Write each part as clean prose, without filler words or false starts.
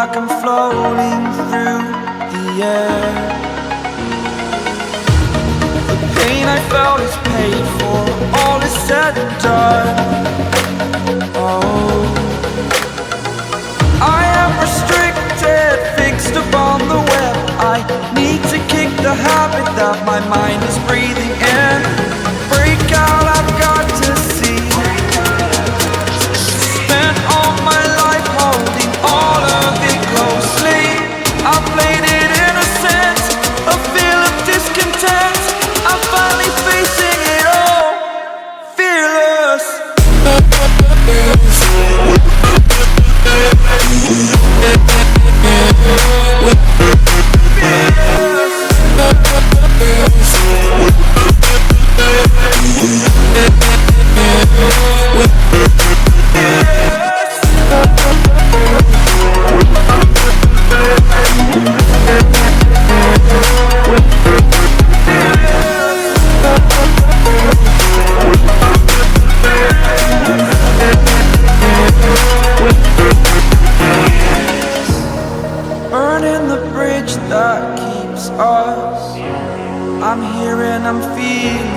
like I'm floating through the air. The pain I felt is paid for, all is said and done. Oh, I am restricted, fixed upon the web. I need to kick the habit that my mind is breathing in. Break out, I've got to see. Spent all my life holding all of it closely. I played it innocent, a feel of discontent. I'm finally facing it all, fearless. Burning the bridge that keeps us. I'm here and I'm feeling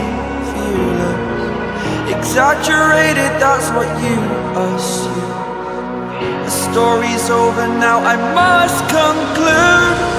fearless. Exaggerated, that's what you assume. The story's over now, I must conclude.